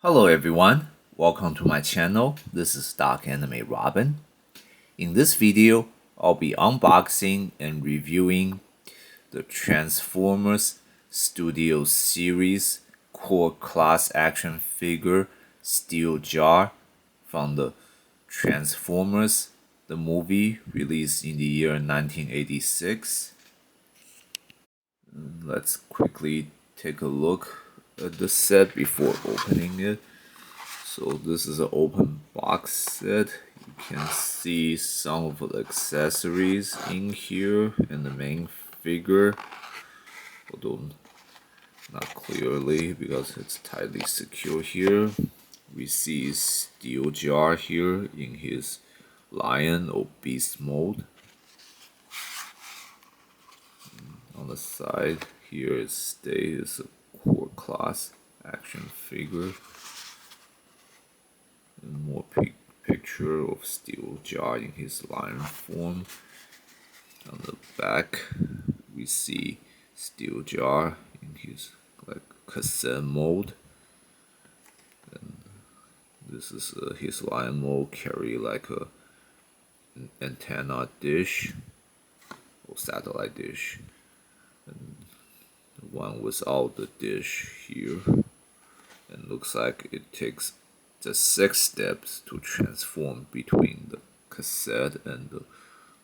Hello everyone, welcome to my channel. This is Dark Anime Robin. In this video, I'll be unboxing and reviewing the Transformers Studio Series Core Class Action Figure Steeljaw from the Transformers, the movie released in the year 1986. Let's quickly take a look at the set before opening it. So this is an open box set. You can see some of the accessories in here and the main figure, although not clearly because it's tightly secure here. We see Steeljaw here in his lion or beast mode. On the side here is a core class action figure. And more picture of Steeljaw in his lion form. On the back we see Steeljaw in his cassette mode. And this is his lion mode, carry an antenna dish or satellite dish, and the one without the dish here, and looks like it takes the 6 steps to transform between the cassette and the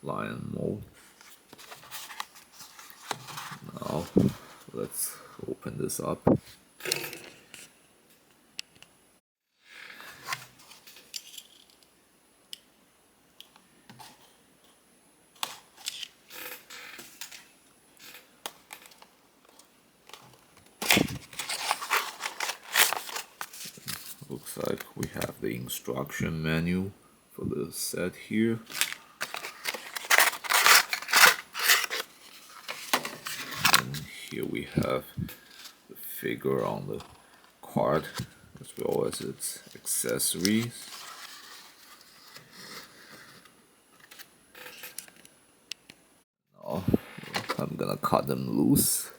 lion mode. Now let's open this up. Looks like we have the instruction manual for the set here. And here we have the figure on the card as well as its accessories. Now I'm gonna cut them loose.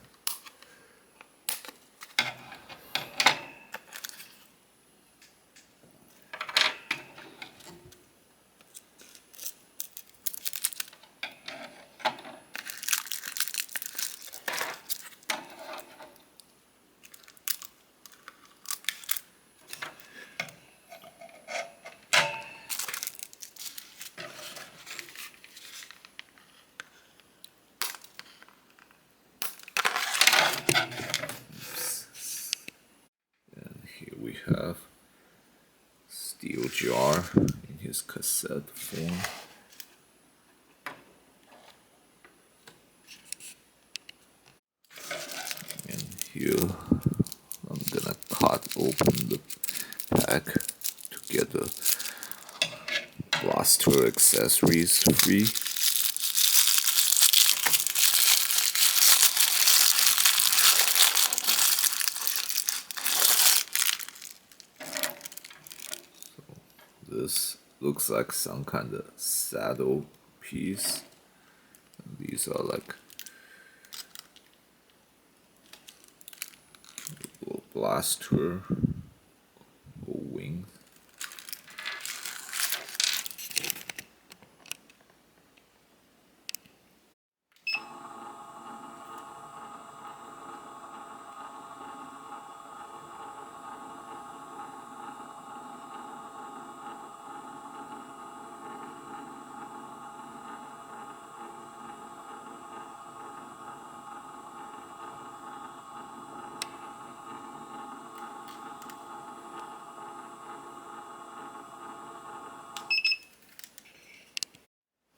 Here we have Steeljaw in his cassette form. And here I'm gonna cut open the pack to get the blaster accessories free. This looks like some kind of saddle piece. And these are like little blaster or wings.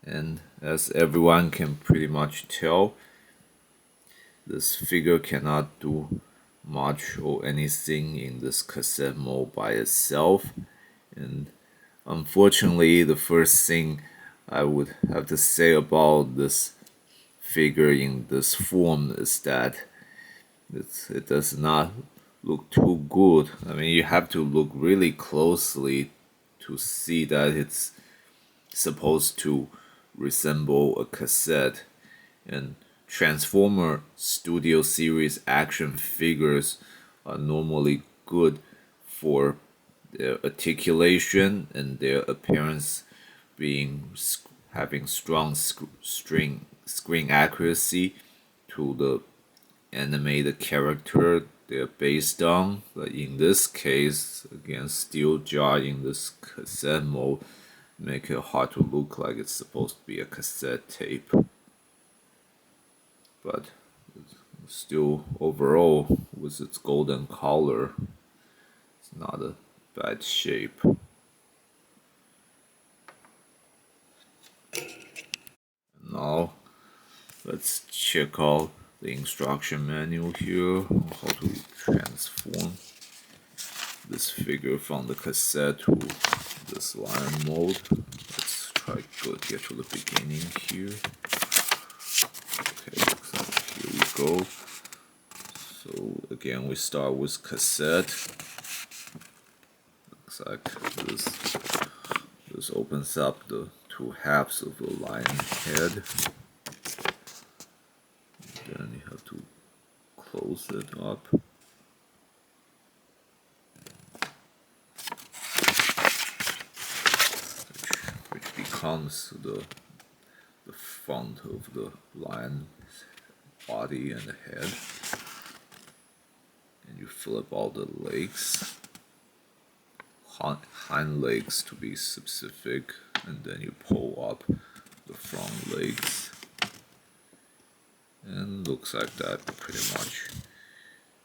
And as everyone can pretty much tell, this figure cannot do much or anything in this cassette mode by itself. And unfortunately, the first thing I would have to say about this figure in this form is that it does not look too good. I mean, you have to look really closely to see that it's supposed to resemble a cassette. And Transformer Studio Series action figures are normally good for their articulation and their appearance having strong screen accuracy to the animated character they're based on. But in this case, again, Steeljaw in this cassette mode make it hard to look like it's supposed to be a cassette tape. But still, overall, with its golden color, it's not a bad shape. Now, let's check out the instruction manual here on how to transform this figure from the cassette to this lion mode. Let's try to get to the beginning here. Okay, looks like here we go. So again, we start with cassette. Looks like this opens up the two halves of the lion head. Then you have to close it up. Which becomes the front of the lion's body and the head. And you flip all the legs, hind legs to be specific, and then you pull up the front legs. And looks like that pretty much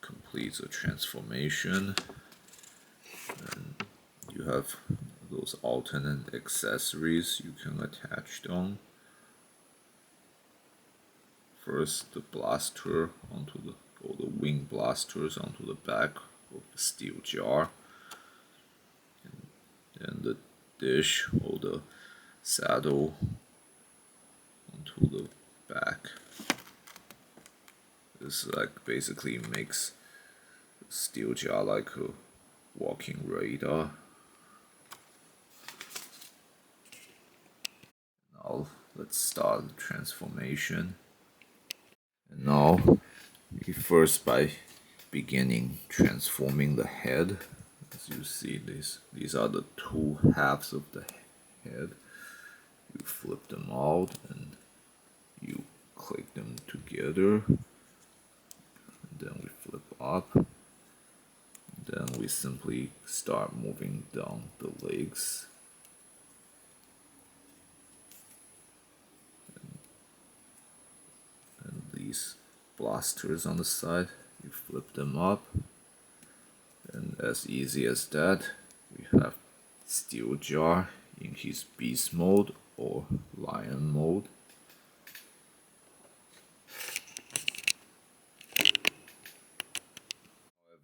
completes the transformation. And you have those alternate accessories you can attach them. First, the blaster or the wing blasters onto the back of the Steeljaw. And then the dish or the saddle onto the back. This basically makes Steeljaw like a walking radar. Now let's start the transformation. And now we first by beginning transforming the head. As you see, these are the two halves of the head. You flip them out and you click them together. Then we flip up. Then we simply start moving down the legs. And these blasters on the side, you flip them up. And as easy as that, we have Steeljaw in his beast mode or lion mode.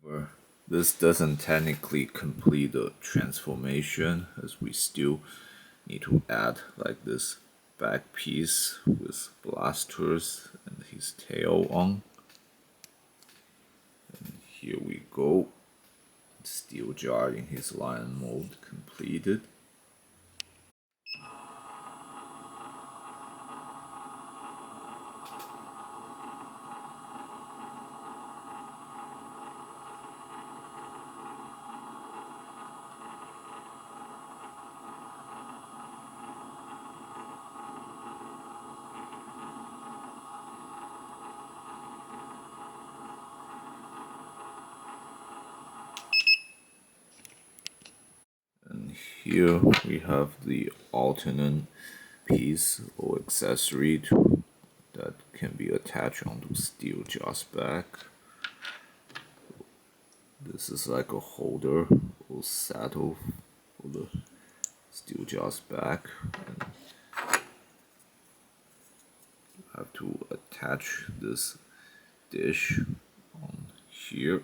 However, this doesn't technically complete the transformation, as we still need to add like this back piece with blasters and his tail on. And here we go. Steeljaw in his lion mode completed. And here we have the alternate piece or accessory that can be attached onto Steeljaw's back. This is like a holder or saddle for the Steeljaw's back. And you have to attach this dish on here.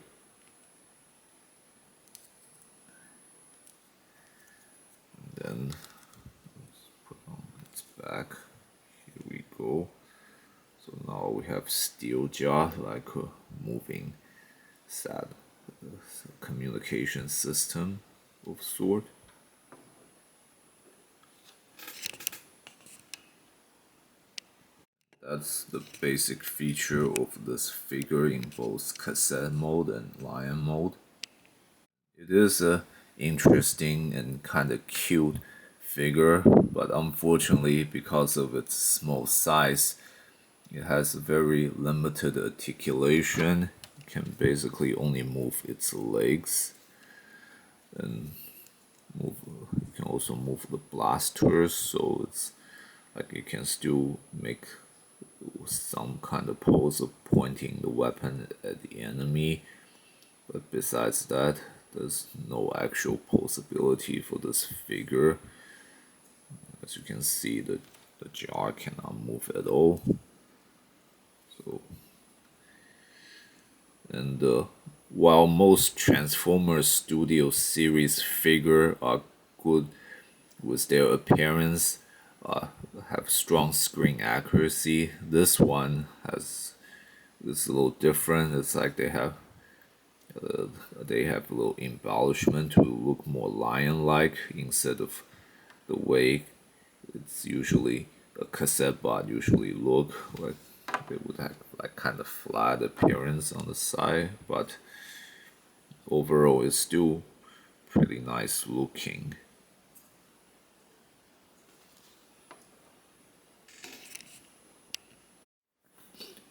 Then let's put on its back. Here we go. So now we have Steeljaw like a moving communication system of sort. That's the basic feature of this figure in both cassette mode and lion mode. It is a interesting and kind of cute figure, but unfortunately, because of its small size, it has very limited articulation. It can basically only move its legs and move. You can also move the blasters, so it's like you can still make some kind of pose of pointing the weapon at the enemy. But besides that, there's no actual possibility for this figure. As you can see, the jar cannot move at all. So, and while most Transformers Studio series figure are good with their appearance, have strong screen accuracy, this one has it's a little different. It's like they have a little embellishment to look more lion-like instead of the way it's usually a cassette bot usually look like. They would have like kind of flat appearance on the side, but overall it's still pretty nice looking.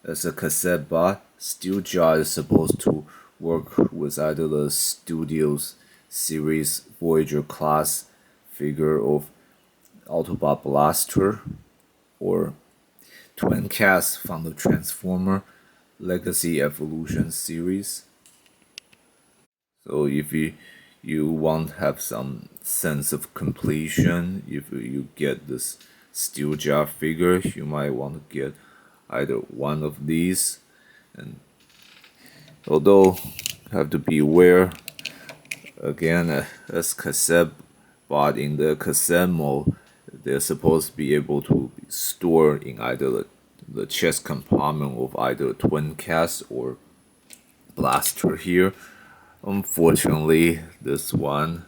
As a cassette bot, Steeljaw is supposed to work with either the Studio's series Voyager class figure of Autobot Blaster or Twin Cast from the Transformer Legacy Evolution series. So if you want to have some sense of completion, if you get this Steeljaw figure, you might want to get either one of these. And although have to be aware again, as cassette bot in the cassette mode, they're supposed to be able to be stored in either the chest compartment of either twin cast or blaster here. Unfortunately, this one,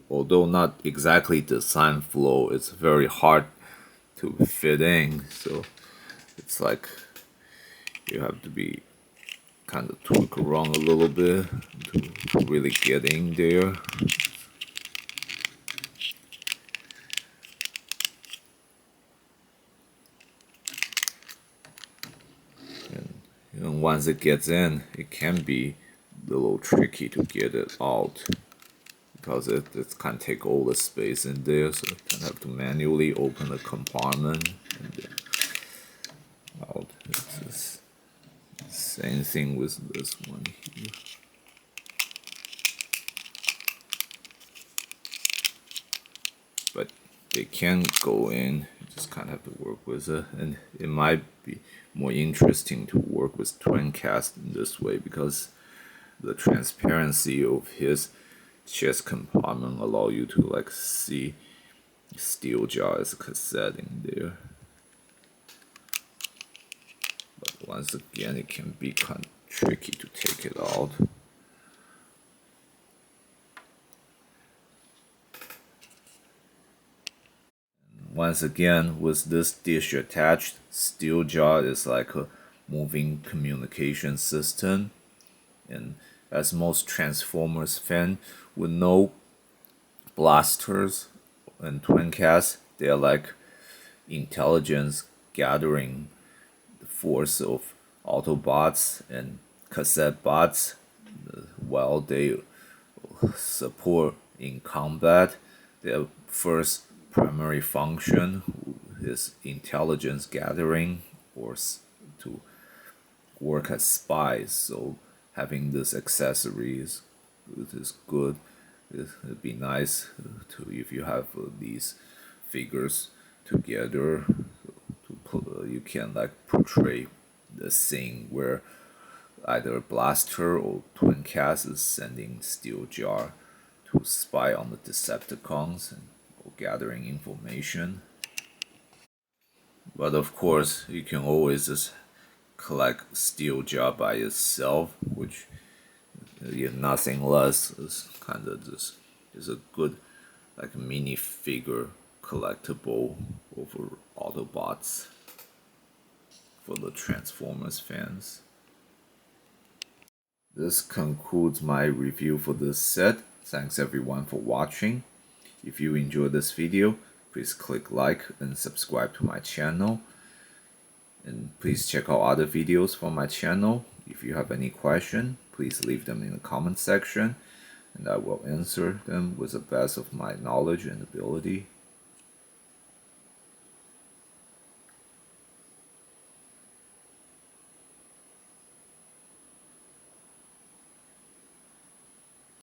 although not exactly design flow, it's very hard to fit in. So it's like you have to be kind of tweak around a little bit to really get in there. And once it gets in, it can be a little tricky to get it out because it can't take all the space in there, so you have to manually open the compartment and then out. It's just same thing with this one here. But they can go in, you just kind of have to work with it, and it might be more interesting to work with twin cast in this way because the transparency of his chest compartment allow you to like see Steeljaw as a cassette in there. But once again, it can be kind of tricky to take it out. Once again, with this dish attached, Steeljaw is like a moving communication system. And as most Transformers fans would know, blasters and twin casts, they are like intelligence gathering force of Autobots and cassette bots while they support in combat. Their first primary function is intelligence gathering or to work as spies. So having this accessory is good. It'd be nice to if you have these figures together to put, you can like portray the scene where either Blaster or Twin Cast is sending Steeljaw to spy on the Decepticons and or gathering information. But of course, you can always just collect Steeljaw by itself, which if nothing less is kind of just is a good like mini figure collectible over Autobots for the Transformers fans. This concludes my review for this set. Thanks everyone for watching. If you enjoyed this video, please click like and subscribe to my channel. And please check out other videos from my channel. If you have any question, please leave them in the comment section, and I will answer them with the best of my knowledge and ability.